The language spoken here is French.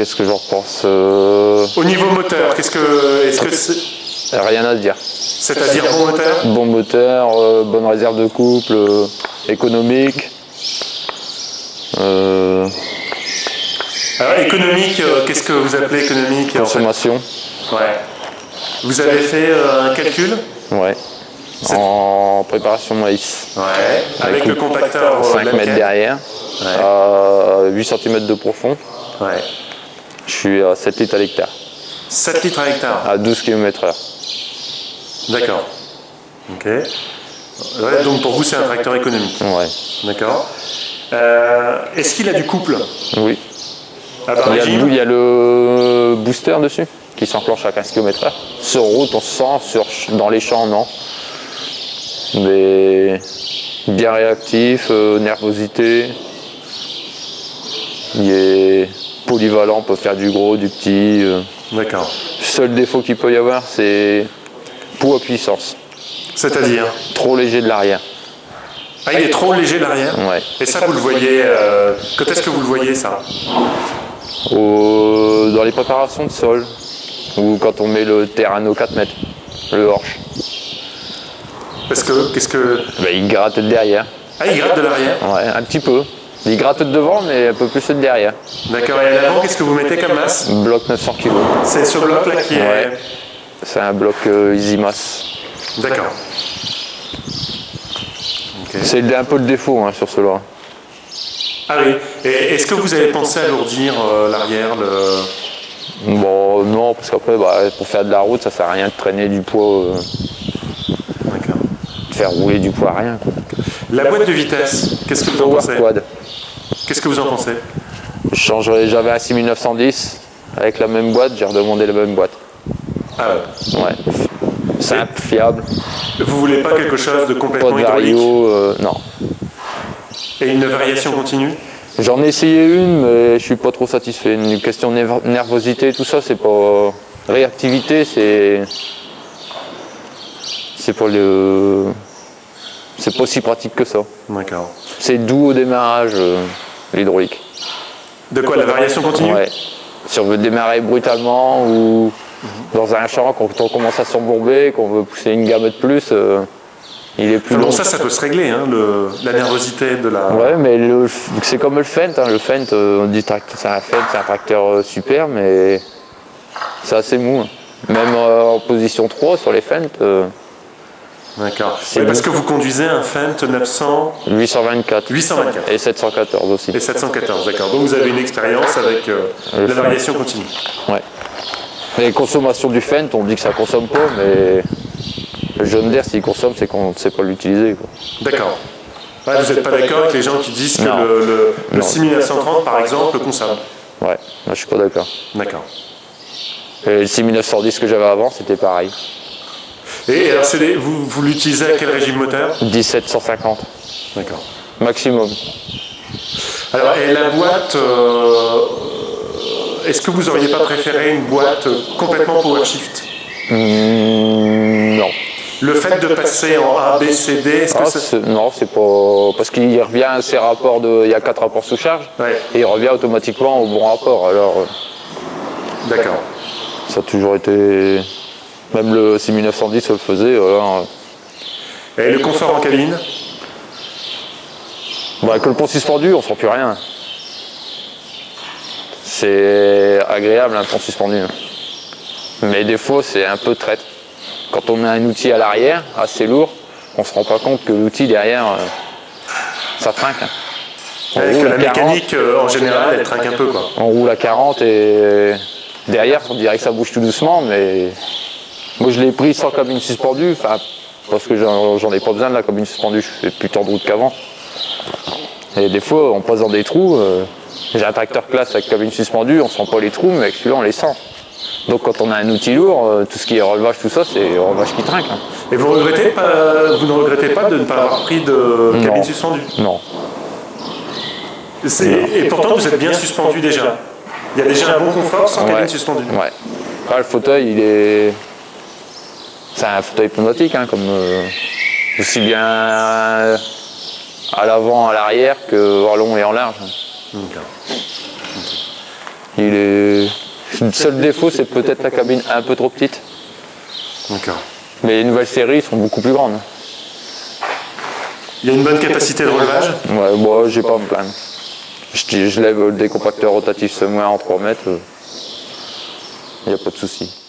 Qu'est-ce que j'en pense Au niveau moteur, est-ce que c'est... Rien à dire. C'est-à-dire bon moteur? Bon moteur, bonne réserve de couple, économique. Alors, économique, qu'est-ce que vous appelez économique? Consommation. Ouais. Vous avez fait un calcul? Ouais. En préparation maïs. Ouais. Avec le compacteur 5 mètres derrière, à 8 cm de profond. Ouais. Je suis à 7 litres à l'hectare. 7 litres à l'hectare. À 12 km/h. D'accord. Ok. Ouais, donc pour vous, c'est un tracteur économique. Ouais. D'accord. Est-ce qu'il a du couple? Oui. Il y a le booster dessus qui s'enclenche à 15 km/h. Sur route, on se sent, dans les champs, non. Mais bien réactif, nervosité. Il est polyvalent, on peut faire du gros, du petit. D'accord. Le seul défaut qu'il peut y avoir, c'est poids puissance. C'est-à-dire? Trop léger de l'arrière. Ah, il est trop léger de l'arrière? Ouais. Et ça, vous le voyez, quand est-ce que vous le voyez, ça? Dans les préparations de sol, ou quand on met le terrain aux 4 mètres, le horche. Parce que, qu'est-ce que... Il gratte de derrière. Ah, il gratte de l'arrière? Ouais, un petit peu. Il gratte de devant, mais un peu plus de derrière. D'accord, et à l'avant, qu'est-ce que vous mettez comme masse? Bloc 900 kg. C'est ce bloc-là qui est... Ouais. C'est un bloc Easy Mass. D'accord. Okay. C'est un peu le défaut sur cela. Ah oui. Et est-ce que vous avez pensé à alourdir l'arrière Bon, non, parce qu'après, pour faire de la route, ça sert à rien de traîner du poids. D'accord. De faire rouler du poids à rien, quoi. La boîte de vitesse, qu'est-ce que vous en pensez? Quad. Qu'est-ce que vous en pensez? J'avais un 6910 avec la même boîte, j'ai redemandé la même boîte. Ah ouais. Ouais. Simple, fiable. Vous voulez pas quelque chose de complètement pas de hydraulique? Non. Et une variation continue? J'en ai essayé une, mais je suis pas trop satisfait. Une question de nervosité, tout ça, c'est pas... Réactivité, c'est pas c'est pas aussi pratique que ça. D'accord. C'est doux au démarrage, l'hydraulique. De quoi, la variation continue? Ouais. Si on veut démarrer brutalement ou dans un champ, quand on commence à s'embourber, qu'on veut pousser une gamme de plus, il est plus long. Bon, ça peut se régler, la nervosité de la... Ouais, mais c'est comme le Fendt. Le Fendt, on dit c'est un Fendt, c'est un tracteur super, mais c'est assez mou. Même en position 3 sur les Fendt. D'accord. Oui, parce que vous conduisez un Fendt 900... 824. 824. Et 714 aussi. Et 714, d'accord. Donc vous avez une expérience avec la variation continue. Ouais. Les consommations du Fendt, on dit que ça consomme pas, mais le John Deere, s'il consomme, c'est qu'on ne sait pas l'utiliser. D'accord. Ouais, vous n'êtes pas d'accord avec les gens qui disent que le 6930, par exemple, consomme? Ouais, moi, je suis pas d'accord. D'accord. Et le 6910 que j'avais avant, c'était pareil. Et alors, vous l'utilisez à quel régime moteur? 1750. D'accord. Maximum. Alors, et la boîte, est-ce que vous n'auriez pas préféré une boîte complètement PowerShift? Non. Le fait de passer en A, B, C, D, est-ce que non, c'est pas... Parce qu'il revient à ces rapports il y a 4 rapports sous charge, et il revient automatiquement au bon rapport. Alors, d'accord. Ça a toujours été... Même le 6910 le faisait. Et le confort en cabine? Avec le pont suspendu, on ne sent plus rien. C'est agréable un pont suspendu. Mais des fois, c'est un peu traite. Quand on met un outil à l'arrière, assez lourd, on ne se rend pas compte que l'outil derrière, ça trinque. Avec la mécanique, en général, elle trinque un peu, quoi. On roule à 40 et derrière, on dirait que ça bouge tout doucement, mais moi, je l'ai pris sans cabine suspendue, parce que j'en ai pas besoin de la cabine suspendue, je fais plus tant de route qu'avant. Et des fois, on passe dans des trous, j'ai un tracteur classe avec cabine suspendue, on sent pas les trous, mais avec celui-là, on les sent. Donc quand on a un outil lourd, tout ce qui est relevage, tout ça, c'est le relevage qui trinque. Et vous ne regrettez pas de ne pas avoir pris de cabine suspendue? Non. Et pourtant, vous êtes bien suspendu déjà. Il y a déjà un bon confort sans cabine suspendue. Ouais. Là, le fauteuil, c'est un fauteuil pneumatique, comme aussi bien à l'avant, à l'arrière, que en long et en large. D'accord. Le seul défaut, c'est peut-être la cabine un peu trop petite. D'accord. Mais les nouvelles séries sont beaucoup plus grandes. Il y a une bonne capacité de relevage? Ouais, bon, j'ai pas à me plaindre. Je lève le décompacteur rotatif sommaire en 3 mètres. Il n'y a pas de souci.